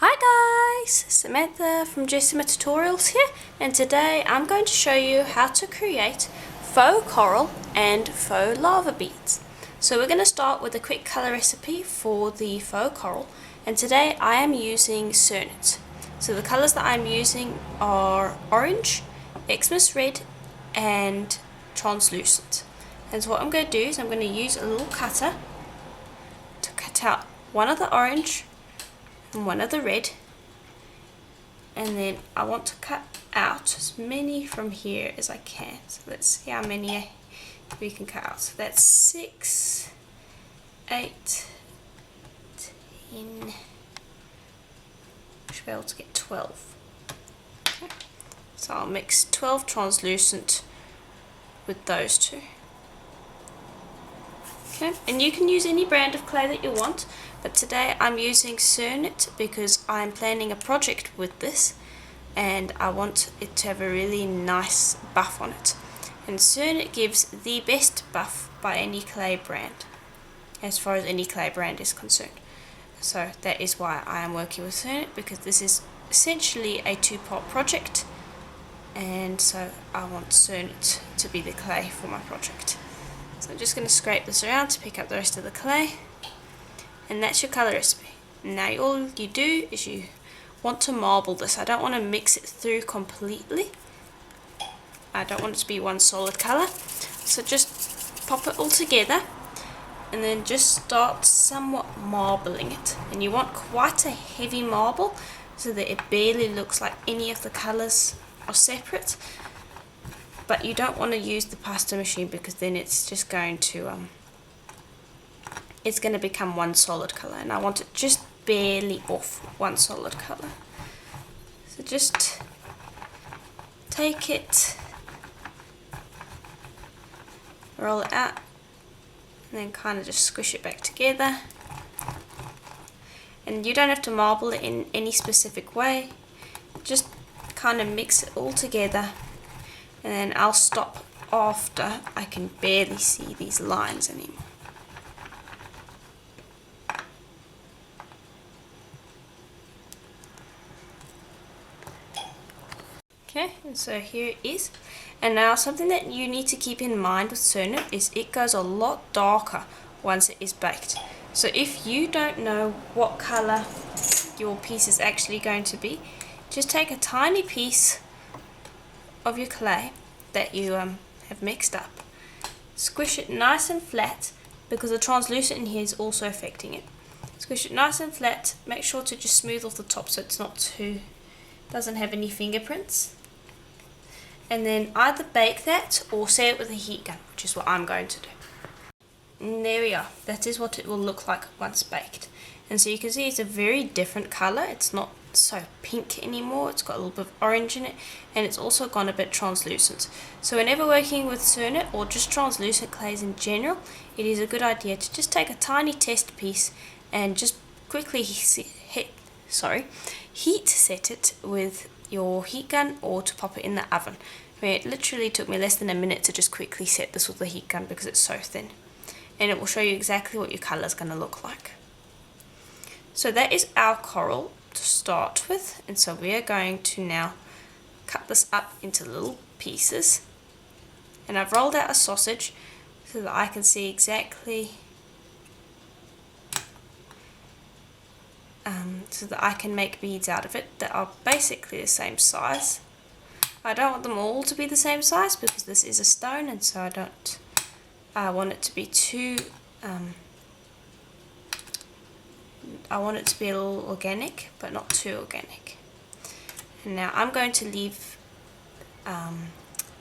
Hi guys, Samantha from Jessama Tutorials here, and today I'm going to show you how to create faux coral and faux lava beads. So we're going to start with a quick colour recipe for the faux coral, and today I am using Cernit. So the colours that I'm using are orange, Xmas red and translucent. And so what I'm going to do is I'm going to use a little cutter to cut out one of the orange and one of the red, and then I want to cut out as many from here as I can. So let's see how many we can cut out. So that's 6, 8, 10, we should be able to get 12. Okay. So I'll mix 12 translucent with those two. Okay, and you can use any brand of clay that you want, but today I'm using Cernit because I'm planning a project with this and I want it to have a really nice buff on it. And Cernit gives the best buff by any clay brand, as far as any clay brand is concerned. So that is why I am working with Cernit, because this is essentially a two-part project, and so I want Cernit to be the clay for my project. So I'm just going to scrape this around to pick up the rest of the clay, and that's your colour recipe. Now all you do is you want to marble this. I don't want to mix it through completely. I don't want it to be one solid colour. So just pop it all together and then just start somewhat marbling it. And you want quite a heavy marble so that it barely looks like any of the colours are separate. But you don't want to use the pasta machine because then it's just going to become one solid colour, and I want it just barely off one solid colour. So just take it, roll it out, and then kind of just squish it back together. And you don't have to marble it in any specific way, just kind of mix it all together. And then I'll stop after I can barely see these lines anymore. Okay, and so here it is. And now something that you need to keep in mind with Cernit is it goes a lot darker once it is baked. So if you don't know what colour your piece is actually going to be, just take a tiny piece of your clay that you have mixed up, squish it nice and flat, because the translucent in here is also affecting it. Squish it nice and flat, make sure to just smooth off the top so it's not doesn't have any fingerprints, and then either bake that or set it with a heat gun, which is what I'm going to do. And there we are, that is what it will look like once baked. And so you can see it's a very different colour. It's not so pink anymore, it's got a little bit of orange in it, and it's also gone a bit translucent. So whenever working with Cernit or just translucent clays in general, it is a good idea to just take a tiny test piece and just quickly heat set it with your heat gun or to pop it in the oven. I mean, it literally took me less than a minute to just quickly set this with the heat gun because it's so thin, and it will show you exactly what your colour is going to look like. So that is our coral to start with, and so we are going to now cut this up into little pieces, and I've rolled out a sausage so that I can see exactly so that I can make beads out of it that are basically the same size. I don't want them all to be the same size because this is a stone, and so I don't want it to be too I want it to be a little organic, but not too organic. And now I'm going to leave, I'm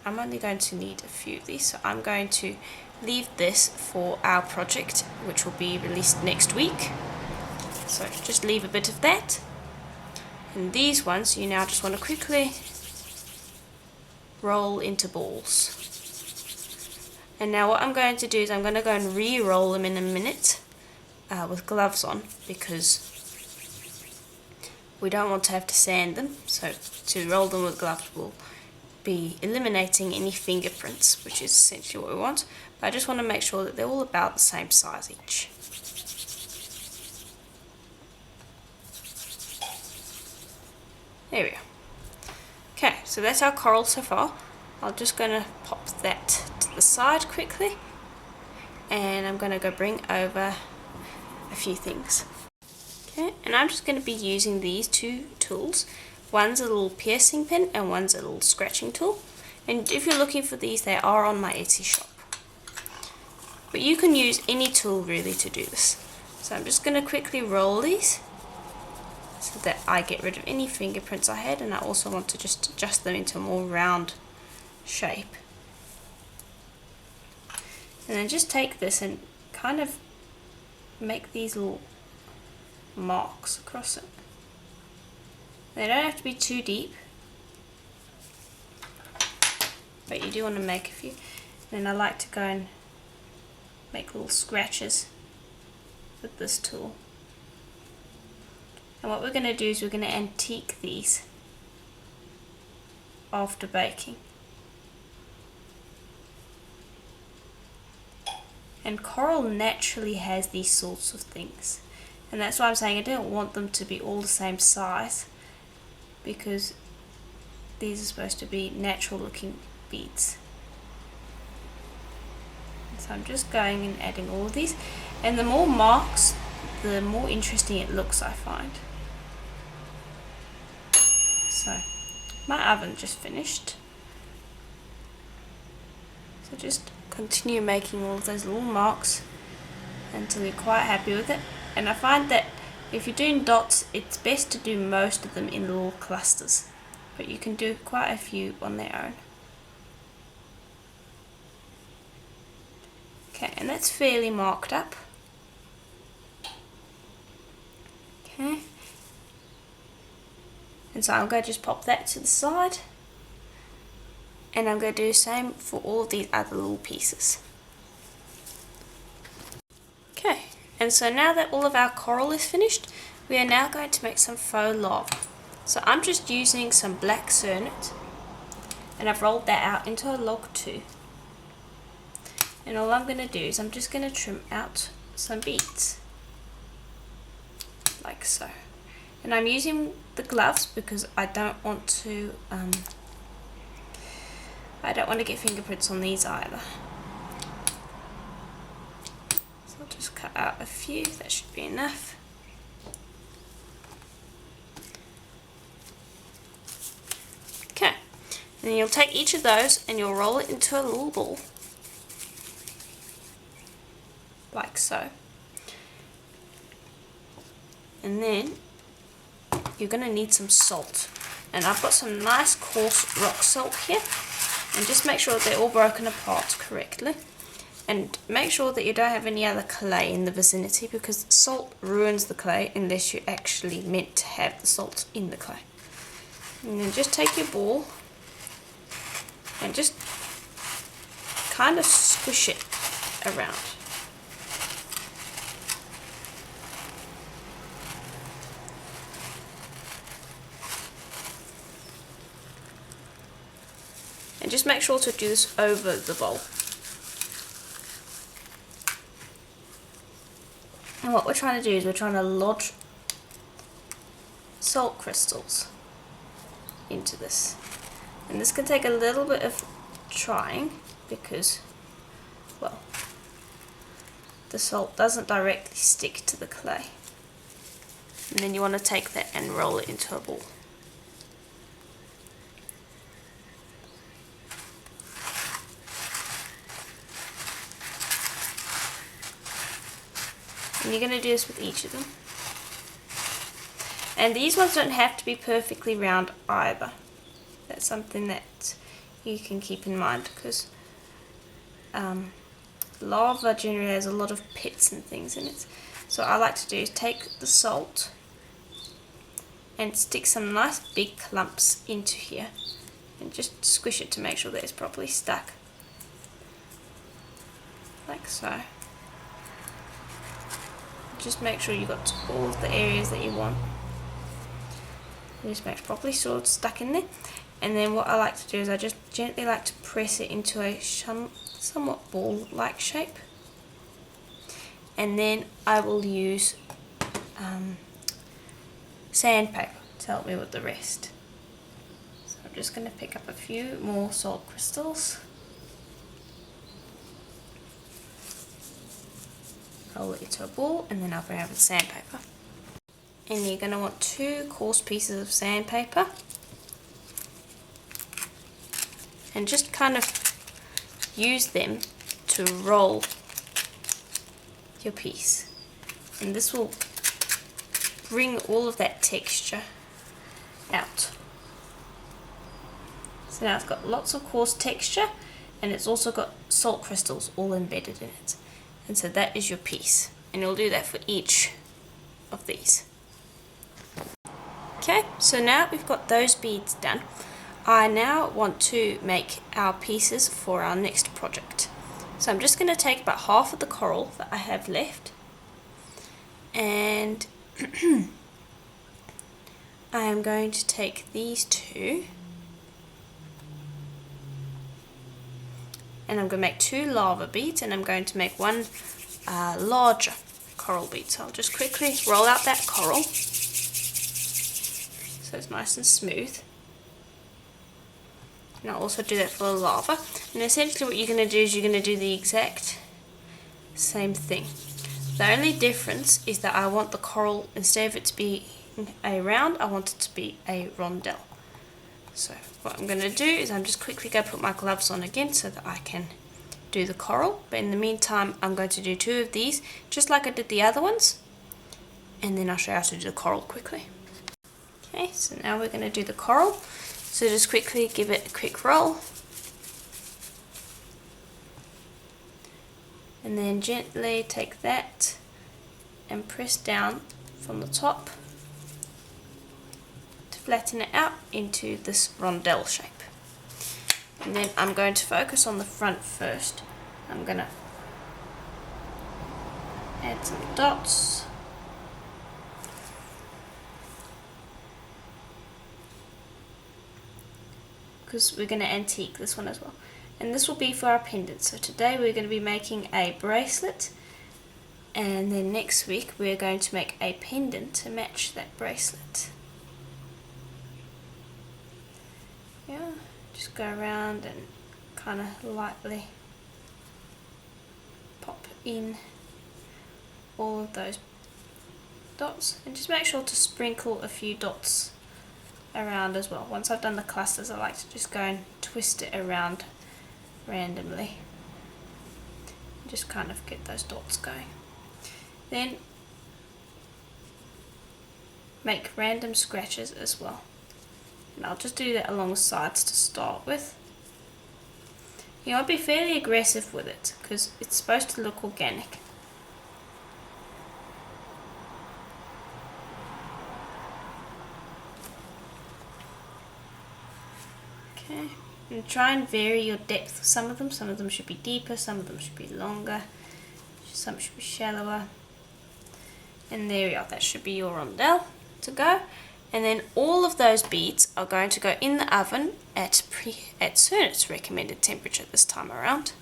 only going to need a few of these, so I'm going to leave this for our project, which will be released next week. So just leave a bit of that. And these ones you now just want to quickly roll into balls. And now what I'm going to do is I'm going to go and re-roll them in a minute. With gloves on, because we don't want to have to sand them, so to roll them with gloves will be eliminating any fingerprints, which is essentially what we want. But I just want to make sure that they're all about the same size each. There we go. Okay, so that's our coral so far. I'm just going to pop that to the side quickly, and I'm going to go bring over a few things. Okay, and I'm just going to be using these two tools. One's a little piercing pen and one's a little scratching tool. And if you're looking for these, they are on my Etsy shop. But you can use any tool really to do this. So I'm just going to quickly roll these so that I get rid of any fingerprints I had, and I also want to just adjust them into a more round shape. And then just take this and kind of make these little marks across it. They don't have to be too deep, but you do want to make a few. And then I like to go and make little scratches with this tool. And what we're going to do is we're going to antique these after baking. And coral naturally has these sorts of things. And that's why I'm saying I don't want them to be all the same size, because these are supposed to be natural looking beads. So I'm just going and adding all of these, and the more marks, the more interesting it looks, I find. So my oven just finished, so just continue making all of those little marks until you're quite happy with it. And I find that if you're doing dots, it's best to do most of them in little clusters, but you can do quite a few on their own. Okay, and that's fairly marked up. Okay, and so I'm going to just pop that to the side, and I'm going to do the same for all of these other little pieces. Okay, and so now that all of our coral is finished, we are now going to make some faux lava. So I'm just using some black cernet, and I've rolled that out into a log 2. And all I'm going to do is I'm just going to trim out some beads, like so. And I'm using the gloves because I don't want to get fingerprints on these either. So I'll just cut out a few, that should be enough. Okay, and then you'll take each of those and you'll roll it into a little ball, like so. And then you're going to need some salt, and I've got some nice coarse rock salt here, and just make sure that they're all broken apart correctly, and make sure that you don't have any other clay in the vicinity, because salt ruins the clay unless you're actually meant to have the salt in the clay. And then just take your ball and just kind of squish it around. And just make sure to do this over the bowl. And what we're trying to do is we're trying to lodge salt crystals into this. And this can take a little bit of trying because, well, the salt doesn't directly stick to the clay. And then you want to take that and roll it into a ball. And you're going to do this with each of them. And these ones don't have to be perfectly round either. That's something that you can keep in mind, because lava generally has a lot of pits and things in it. So what I like to do is take the salt and stick some nice big clumps into here and just squish it to make sure that it's properly stuck, like so. Just make sure you've got all of the areas that you want. And just make it properly sure it's stuck in there. And then what I like to do is I just gently like to press it into a somewhat ball-like shape. And then I will use sandpaper to help me with the rest. just going to pick up a few more salt crystals. Roll it into a ball, and then I'll bring over the sandpaper. And you're going to want 2 coarse pieces of sandpaper. And just kind of use them to roll your piece. And this will bring all of that texture out. So now it's got lots of coarse texture, and it's also got salt crystals all embedded in it. And so that is your piece, and you'll do that for each of these. Okay, so now we've got those beads done. I now want to make our pieces for our next project. So I'm just going to take about half of the coral that I have left, and I am going to take these 2, and I'm going to make 2 lava beads, and I'm going to make 1 larger coral bead. So I'll just quickly roll out that coral so it's nice and smooth. And I'll also do that for the lava. And essentially what you're going to do is you're going to do the exact same thing. The only difference is that I want the coral, instead of it to be a round, I want it to be a rondelle. So what I'm going to do is I'm just quickly going to put my gloves on again so that I can do the coral. But in the meantime, I'm going to do 2 of these, just like I did the other ones. And then I'll show you how to do the coral quickly. Okay, so now we're going to do the coral. So just quickly give it a quick roll. And then gently take that and press down from the top to flatten it out into this rondelle shape. And then I'm going to focus on the front first. I'm going to add some dots. Because we're going to antique this one as well. And this will be for our pendant. So today we're going to be making a bracelet, and then next week we're going to make a pendant to match that bracelet. Yeah, just go around and kind of lightly pop in all of those dots, and just make sure to sprinkle a few dots around as well. Once I've done the clusters, I like to just go and twist it around randomly, just kind of get those dots going. Then make random scratches as well, and I'll just do that along the sides to start with. You know, I'll be fairly aggressive with it because it's supposed to look organic. Okay, and try and vary your depth. Some of them should be deeper, some of them should be longer, some should be shallower. And there we are, that should be your rondelle to go. And then all of those beads are going to go in the oven at Cernet's recommended temperature this time around.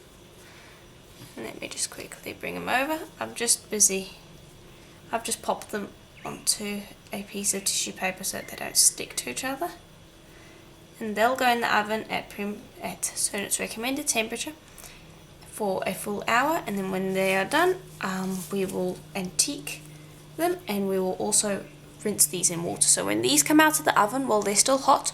And let me just quickly bring them over. I've just popped them onto a piece of tissue paper so that they don't stick to each other. And they'll go in the oven at Cernet's recommended temperature for a full hour, and then when they are done, we will antique them, and we will also rinse these in water. So when these come out of the oven while they're still hot,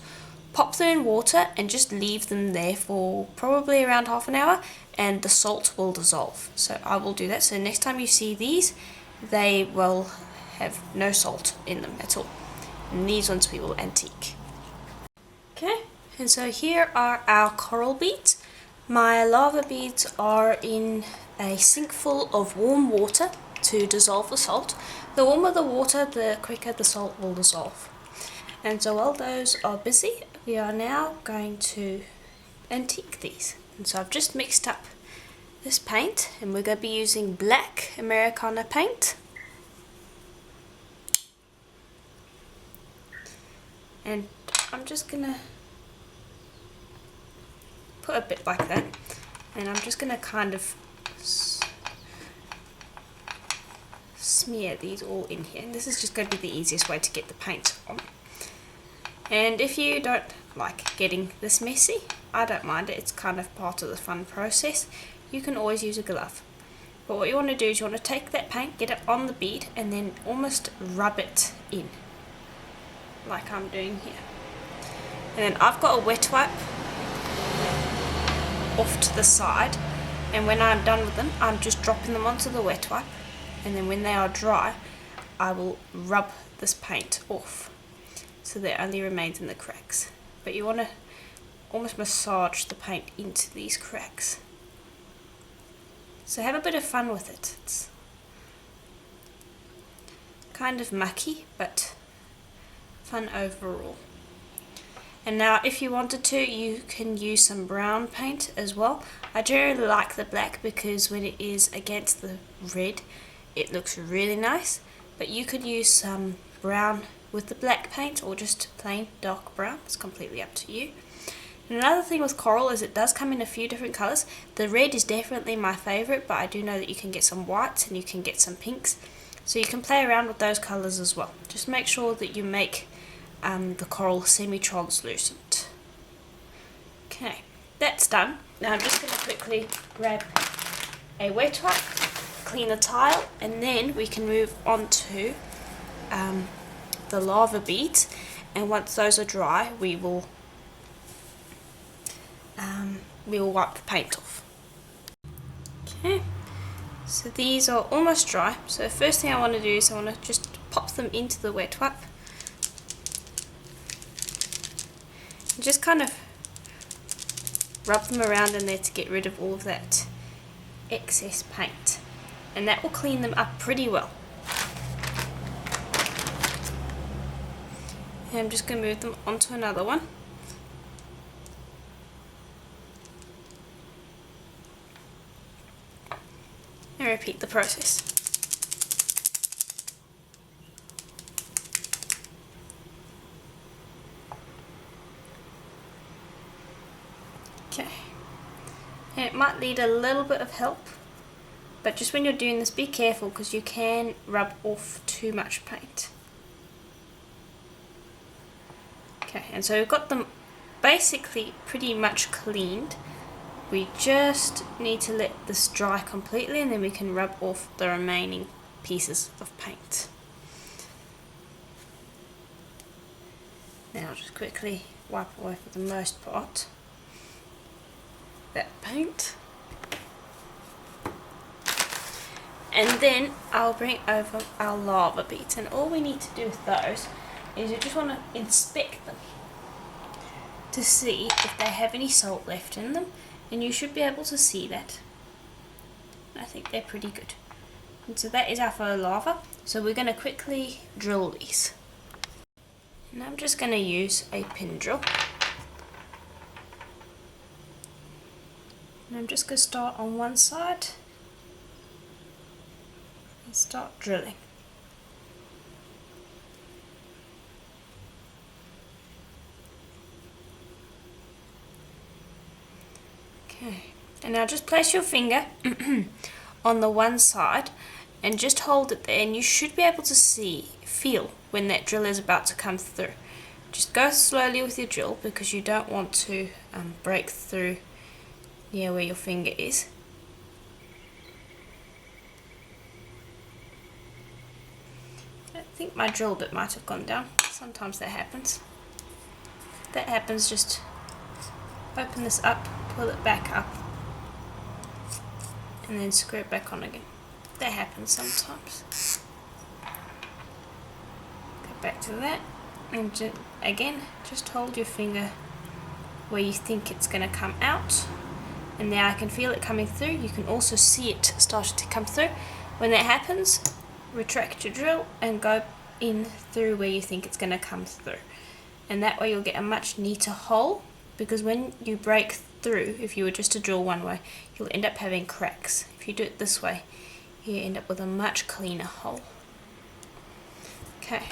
pop them in water and just leave them there for probably around half an hour, and the salt will dissolve. So I will do that, so next time you see these, they will have no salt in them at all, and these ones we will antique. Okay, and so here are our coral beads. My lava beads are in a sink full of warm water to dissolve the salt. The warmer the water, the quicker the salt will dissolve. And so while those are busy, we are now going to antique these. And so I've just mixed up this paint, and we're going to be using black Americana paint. And I'm just going to put a bit like that, and I'm just going to kind of smear these all in here. And this is just going to be the easiest way to get the paint on. And if you don't like getting this messy, I don't mind it. It's kind of part of the fun process. You can always use a glove. But what you want to do is you want to take that paint, get it on the bead, and then almost rub it in, like I'm doing here. And then I've got a wet wipe off to the side, and when I'm done with them, I'm just dropping them onto the wet wipe, and then when they are dry, I will rub this paint off so that it only remains in the cracks. But you want to almost massage the paint into these cracks. So have a bit of fun with it. It's kind of mucky, but fun overall. And now if you wanted to, you can use some brown paint as well. I generally like the black because when it is against the red, it looks really nice. But you could use some brown with the black paint or just plain dark brown. It's completely up to you. And another thing with coral is it does come in a few different colours. The red is definitely my favourite, but I do know that you can get some whites and you can get some pinks. So you can play around with those colours as well. Just make sure that you make the coral semi-translucent. Okay, that's done. Now I'm just going to quickly grab a wet wipe, clean a tile, and then we can move on to the lava beads. And once those are dry, we will wipe the paint off. Okay, so these are almost dry. So the first thing I want to do is I want to just pop them into the wet wipe. And just kind of rub them around in there to get rid of all of that excess paint. And that will clean them up pretty well. And I'm just going to move them onto another one. And repeat the process. Okay. And it might need a little bit of help, but just when you're doing this, be careful because you can rub off too much paint. Okay, and so we've got them basically pretty much cleaned. We just need to let this dry completely and then we can rub off the remaining pieces of paint. Now I'll just quickly wipe away for the most part that paint. And then I'll bring over our lava beads, and all we need to do with those is you just want to inspect them to see if they have any salt left in them, and you should be able to see that. I think they're pretty good. And so that is our faux lava. So we're going to quickly drill these. And I'm just going to use a pin drill. And I'm just going to start on one side and start drilling. Okay, and now just place your finger on the one side and just hold it there, and you should be able to feel when that drill is about to come through. Just go slowly with your drill because you don't want to break through near where your finger is. I think my drill bit might have gone down. Sometimes that happens. If that happens, just open this up, pull it back up, and then screw it back on again. That happens sometimes. Go back to that, and again, just hold your finger where you think it's going to come out. And now I can feel it coming through. You can also see it starting to come through. When that happens, retract your drill and go in through where you think it's going to come through. And that way you'll get a much neater hole, because when you break through, if you were just to drill one way, you'll end up having cracks. If you do it this way, you end up with a much cleaner hole. Okay.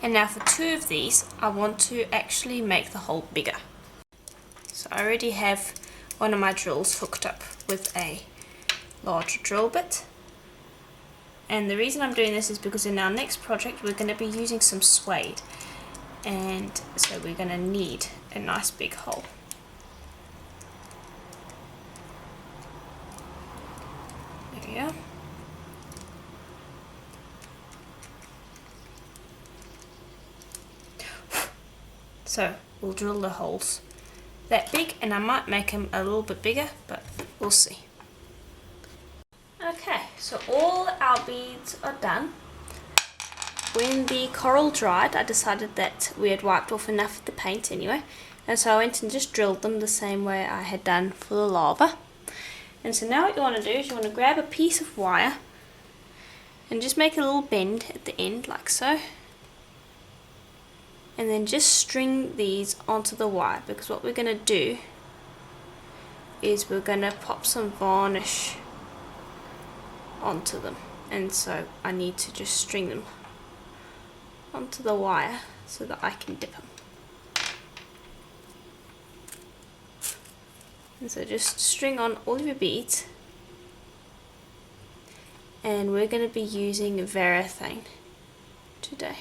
And now for two of these, I want to actually make the hole bigger. So I already have one of my drills hooked up with a larger drill bit. And the reason I'm doing this is because in our next project we're going to be using some suede. and so we're going to need a nice big hole. There we go. So we'll drill the holes that big, and I might make them a little bit bigger, but we'll see. Okay, so all our beads are done. When the coral dried, I decided that we had wiped off enough of the paint anyway, and so I went and just drilled them the same way I had done for the lava. And so now what you want to do is you want to grab a piece of wire and just make a little bend at the end like so, and then just string these onto the wire, because what we're going to do is we're going to pop some varnish onto them, and so I need to just string them onto the wire so that I can dip them. And so just string on all of your beads, and we're going to be using Varathane today.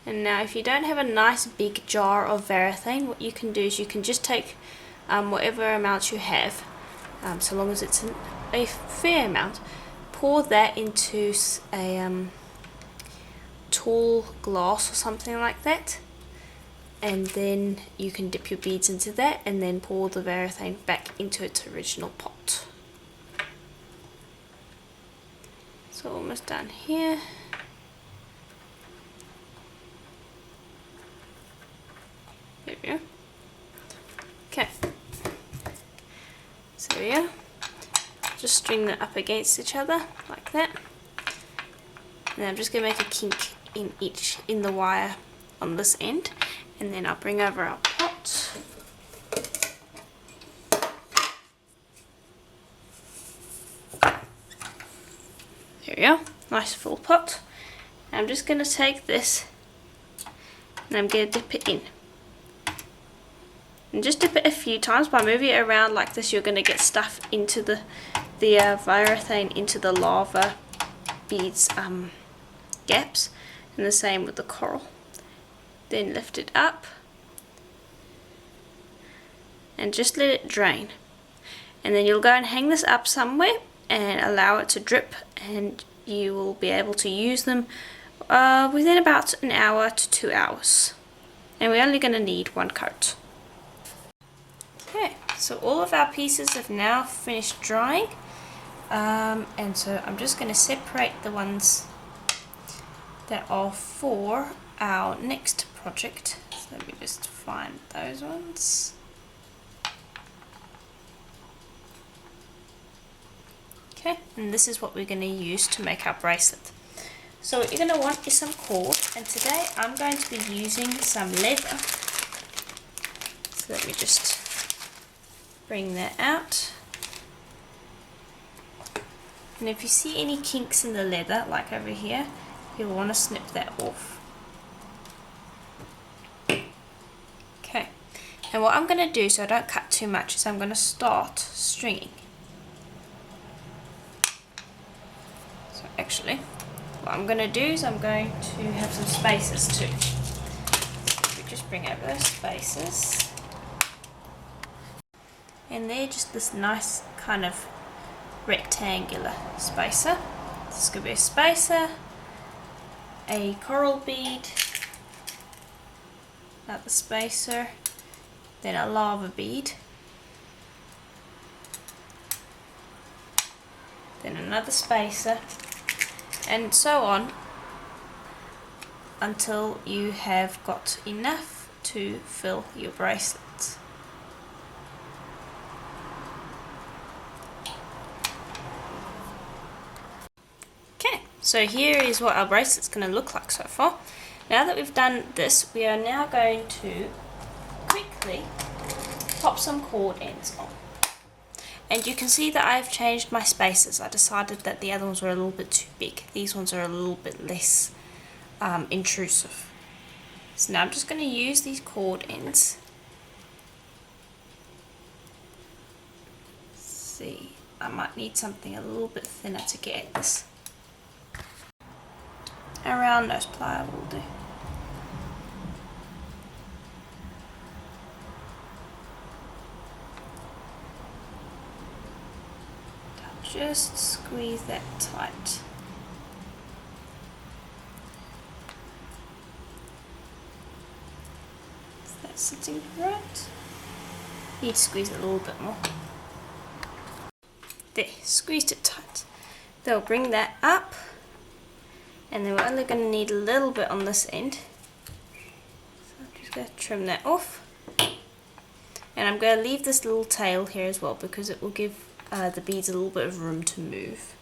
And now if you don't have a nice big jar of Varathane, what you can do is you can just take whatever amount you have, so long as it's a fair amount, pour that into a tall glass or something like that, and then you can dip your beads into that and then pour the Varathane back into its original pot. So almost done here. There we go. Okay, so there we go. Just string them up against each other like that. And then I'm just going to make a kink in the wire on this end, and then I'll bring over our pot. There we go, nice full pot. And I'm just going to take this and I'm going to dip it in. And just dip it a few times. By moving it around like this, you're going to get stuff into the Varathane into the lava beads gaps, and the same with the coral. Then lift it up and just let it drain, and then you'll go and hang this up somewhere and allow it to drip, and you will be able to use them within about an hour to 2 hours, and we're only going to need one coat. Okay, so all of our pieces have now finished drying, and so I'm just going to separate the ones that are for our next project. So let me just find those ones. Okay, and this is what we're going to use to make our bracelet. So what you're going to want is some cord, and today I'm going to be using some leather. So let me just bring that out. And if you see any kinks in the leather, like over here, you'll want to snip that off. Okay, and what I'm going to do so I don't cut too much is I'm going to start stringing. So actually, what I'm going to do is I'm going to have some spaces too. So we just bring over those spaces. And they're just this nice kind of rectangular spacer. This is going to be a spacer, a coral bead, another spacer, then a lava bead, then another spacer, and so on until you have got enough to fill your bracelets. So here is what our bracelet's going to look like so far. Now that we've done this, we are now going to quickly pop some cord ends on. And you can see that I've changed my spaces. I decided that the other ones were a little bit too big. These ones are a little bit less intrusive. So now I'm just going to use these cord ends. Let's see, I might need something a little bit thinner to get at this. A round nose plier will do. just squeeze that tight. Is that sitting right? Need to squeeze it a little bit more. There, squeezed it tight. They'll bring that up, and then we're only going to need a little bit on this end. So I'm just going to trim that off. And I'm going to leave this little tail here as well because it will give the beads a little bit of room to move.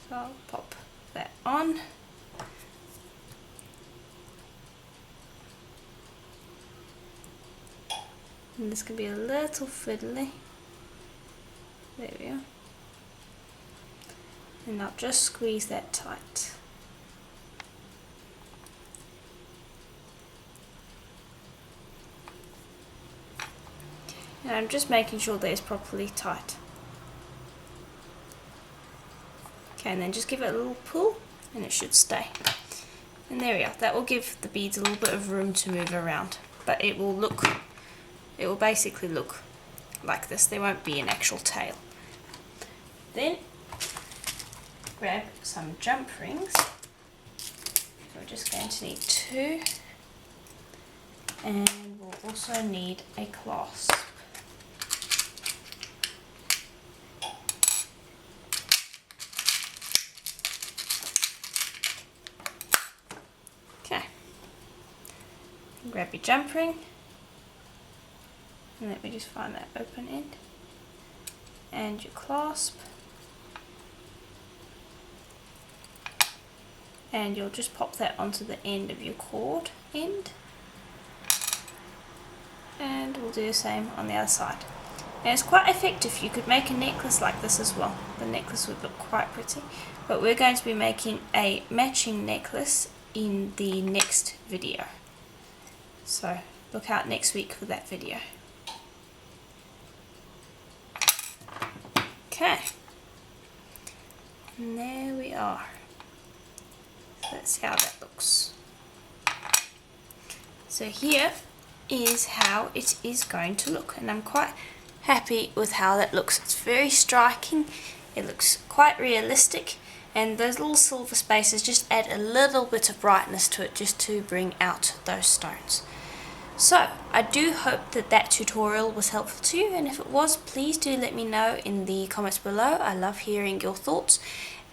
So I'll pop that on. And this can be a little fiddly. There we are. And I'll just squeeze that tight. And I'm just making sure that it's properly tight. Okay, and then just give it a little pull and it should stay. And there we are. That will give the beads a little bit of room to move around. But it will basically look like this. There won't be an actual tail. Then grab some jump rings. So we're just going to need 2. And we'll also need a clasp. Okay. Grab your jump ring. And let me just find that open end. And your clasp. And you'll just pop that onto the end of your cord end. And we'll do the same on the other side. And it's quite effective. You could make a necklace like this as well. The necklace would look quite pretty. But we're going to be making a matching necklace in the next video. So look out next week for that video. Okay. And there we are. That's how that looks. So here is how it is going to look, and I'm quite happy with how that looks. It's very striking, it looks quite realistic, and those little silver spaces just add a little bit of brightness to it just to bring out those stones. So I do hope that that tutorial was helpful to you, and if it was, please do let me know in the comments below. I love hearing your thoughts.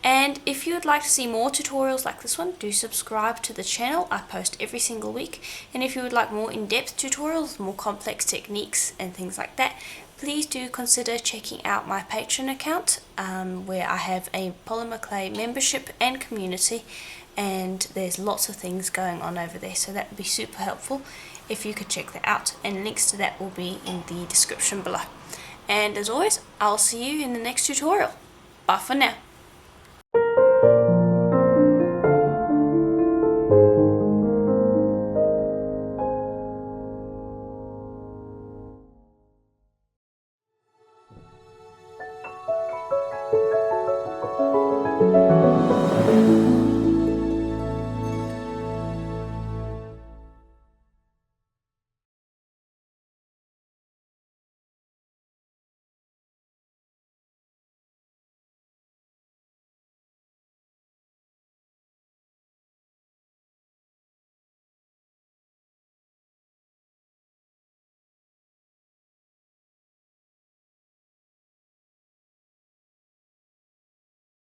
And if you would like to see more tutorials like this one, do subscribe to the channel. I post every single week. And if you would like more in-depth tutorials, more complex techniques and things like that, please do consider checking out my Patreon account, where I have a polymer clay membership and community, and there's lots of things going on over there, so that would be super helpful if you could check that out, and links to that will be in the description below. And as always, I'll see you in the next tutorial. Bye for now.